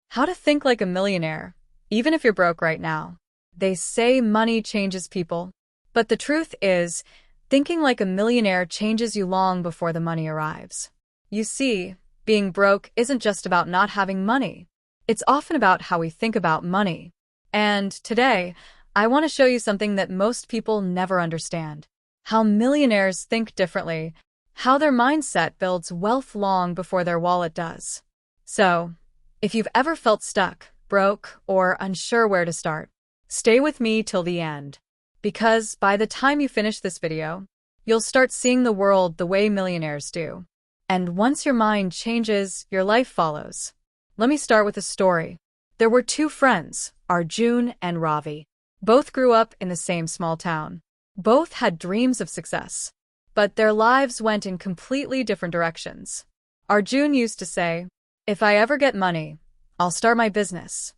How to think like a millionaire, even if you're broke right now. They say money changes people, but the truth is, thinking like a millionaire changes you long before the money arrives. You see, being broke isn't just about not having money. It's often about how we think about money. And today, I want to show you something that most people never understand. How millionaires think differently, how their mindset builds wealth long before their wallet does. So, if you've ever felt stuck, broke, or unsure where to start, stay with me till the end. Because by the time you finish this video, you'll start seeing the world the way millionaires do. And once your mind changes, your life follows. Let me start with a story. There were two friends, Arjun and Ravi. Both grew up in the same small town. Both had dreams of success. But their lives went in completely different directions. Arjun used to say, "If I ever get money, I'll start my business.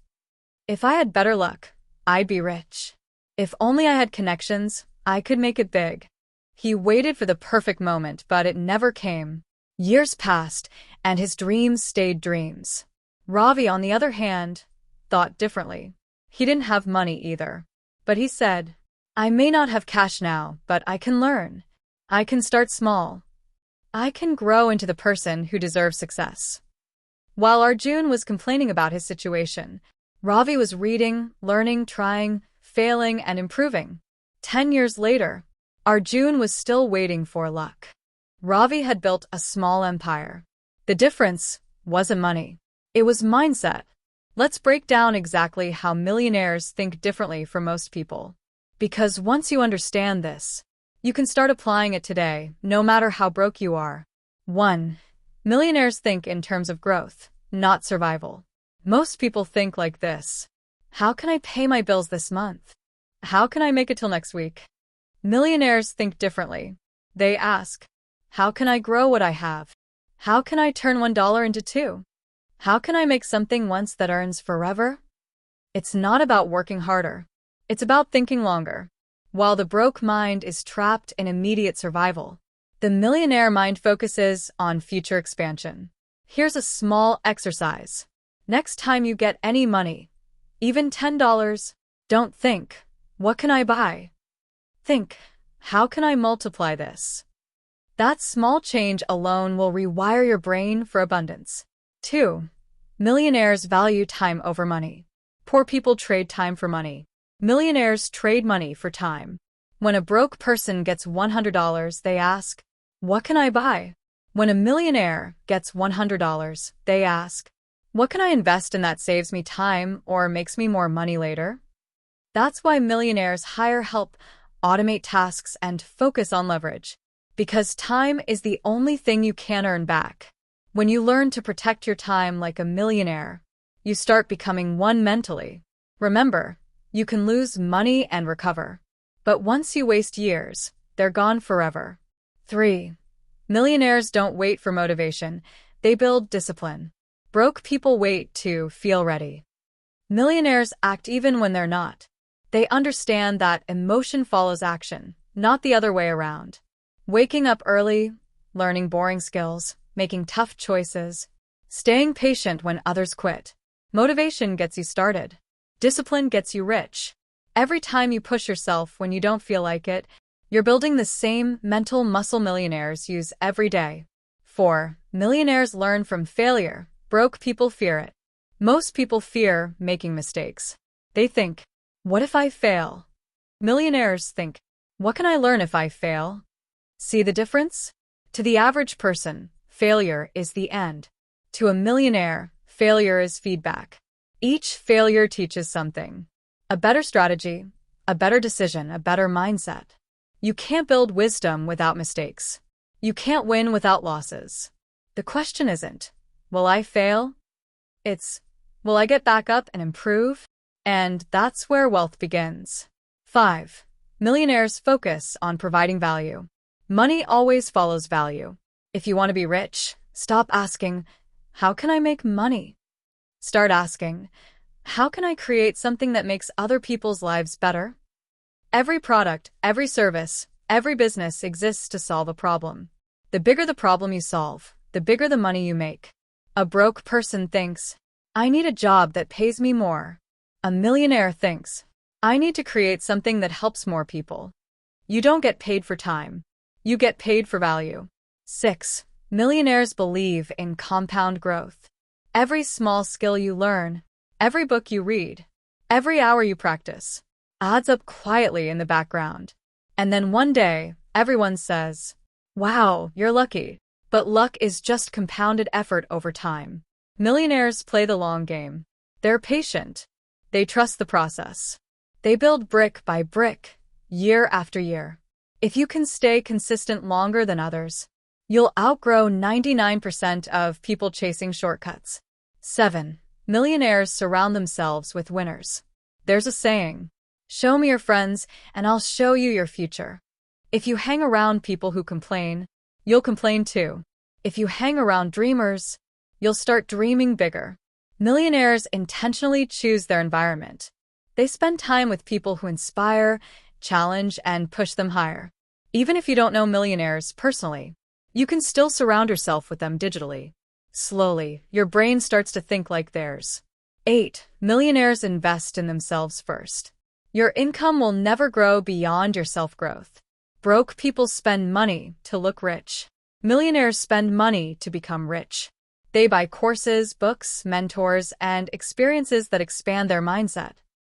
If I had better luck, I'd be rich. If only I had connections, I could make it big." He waited for the perfect moment, but it never came. Years passed, and his dreams stayed dreams. Ravi, on the other hand, thought differently. He didn't have money either. But he said, "I may not have cash now, but I can learn. I can start small. I can grow into the person who deserves success." While Arjun was complaining about his situation, Ravi was reading, learning, trying, failing, and improving. 10 years later, Arjun was still waiting for luck. Ravi had built a small empire. The difference wasn't money. It was mindset. Let's break down exactly how millionaires think differently from most people. Because once you understand this, you can start applying it today, no matter how broke you are. 1. Millionaires think in terms of growth, not survival. Most people think like this. How can I pay my bills this month? How can I make it till next week? Millionaires think differently. They ask, how can I grow what I have? How can I turn $1 into 2? How can I make something once that earns forever? It's not about working harder. It's about thinking longer. While the broke mind is trapped in immediate survival, the millionaire mind focuses on future expansion. Here's a small exercise. Next time you get any money, even $10, don't think, what can I buy? Think, how can I multiply this? That small change alone will rewire your brain for abundance. 2. Millionaires value time over money. Poor people trade time for money. Millionaires trade money for time. When a broke person gets $100, they ask, what can I buy? When a millionaire gets $100, they ask, what can I invest in that saves me time or makes me more money later? That's why millionaires hire help, automate tasks, and focus on leverage. Because time is the only thing you can earn back. When you learn to protect your time like a millionaire, you start becoming one mentally. Remember, you can lose money and recover. But once you waste years, they're gone forever. 3. Millionaires don't wait for motivation, they build discipline. Broke people wait to feel ready. Millionaires act even when they're not. They understand that emotion follows action, not the other way around. Waking up early, learning boring skills, making tough choices, staying patient when others quit. Motivation gets you started. Discipline gets you rich. Every time you push yourself when you don't feel like it, you're building the same mental muscle millionaires use every day. 4. Millionaires learn from failure. Broke people fear it. Most people fear making mistakes. They think, what if I fail? Millionaires think, what can I learn if I fail? See the difference? To the average person, failure is the end. To a millionaire, failure is feedback. Each failure teaches something. A better strategy, a better decision, a better mindset. You can't build wisdom without mistakes. You can't win without losses. The question isn't, will I fail? It's, will I get back up and improve? And that's where wealth begins. 5. Millionaires focus on providing value. Money always follows value. If you want to be rich, stop asking, how can I make money? Start asking, how can I create something that makes other people's lives better? Every product, every service, every business exists to solve a problem. The bigger the problem you solve, the bigger the money you make. A broke person thinks, I need a job that pays me more. A millionaire thinks, I need to create something that helps more people. You don't get paid for time. You get paid for value. 6. Millionaires believe in compound growth. Every small skill you learn, every book you read, every hour you practice, adds up quietly in the background. And then one day, everyone says, wow, you're lucky. But luck is just compounded effort over time. Millionaires play the long game. They're patient. They trust the process. They build brick by brick, year after year. If you can stay consistent longer than others, you'll outgrow 99% of people chasing shortcuts. 7. Millionaires surround themselves with winners. There's a saying, show me your friends and I'll show you your future. If you hang around people who complain, you'll complain too. If you hang around dreamers, you'll start dreaming bigger. Millionaires intentionally choose their environment. They spend time with people who inspire, challenge, and push them higher. Even if you don't know millionaires personally, you can still surround yourself with them digitally. Slowly, your brain starts to think like theirs. 8. Millionaires invest in themselves first. Your income will never grow beyond your self-growth. Broke people spend money to look rich. Millionaires spend money to become rich. They buy courses, books, mentors, and experiences that expand their mindset.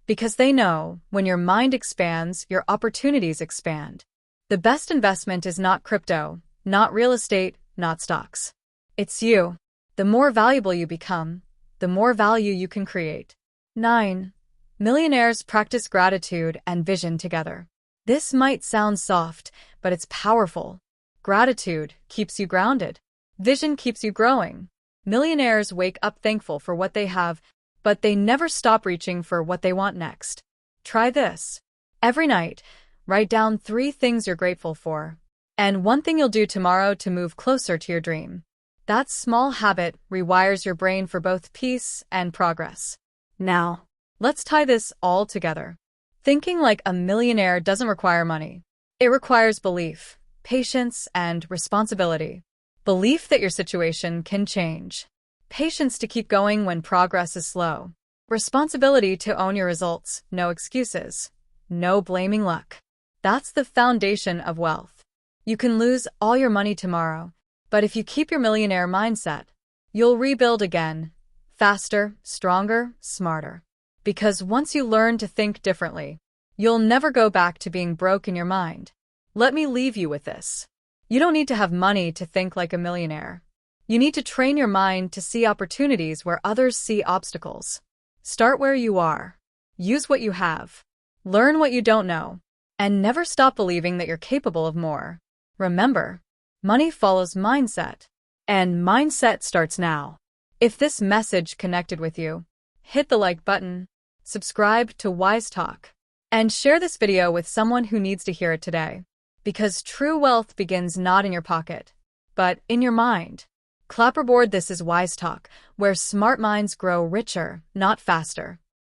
Because they know, when your mind expands, your opportunities expand. The best investment is not crypto, not real estate, not stocks. It's you. The more valuable you become, the more value you can create. 9. Millionaires practice gratitude and vision together. This might sound soft, but it's powerful. Gratitude keeps you grounded. Vision keeps you growing. Millionaires wake up thankful for what they have, but they never stop reaching for what they want next. Try this. Every night, write down 3 things you're grateful for, and 1 thing you'll do tomorrow to move closer to your dream. That small habit rewires your brain for both peace and progress. Now, let's tie this all together. Thinking like a millionaire doesn't require money. It requires belief, patience, and responsibility. Belief that your situation can change. Patience to keep going when progress is slow. Responsibility to own your results, no excuses. No blaming luck. That's the foundation of wealth. You can lose all your money tomorrow, but if you keep your millionaire mindset, you'll rebuild again, faster, stronger, smarter. Because once you learn to think differently, you'll never go back to being broke in your mind. Let me leave you with this. You don't need to have money to think like a millionaire. You need to train your mind to see opportunities where others see obstacles. Start where you are. Use what you have. Learn what you don't know. And never stop believing that you're capable of more. Remember, money follows mindset. And mindset starts now. If this message connected with you, hit the like button, subscribe to WiseTalk, and share this video with someone who needs to hear it today. Because true wealth begins not in your pocket, but in your mind. Clapperboard, this is WiseTalk, where smart minds grow richer, not faster.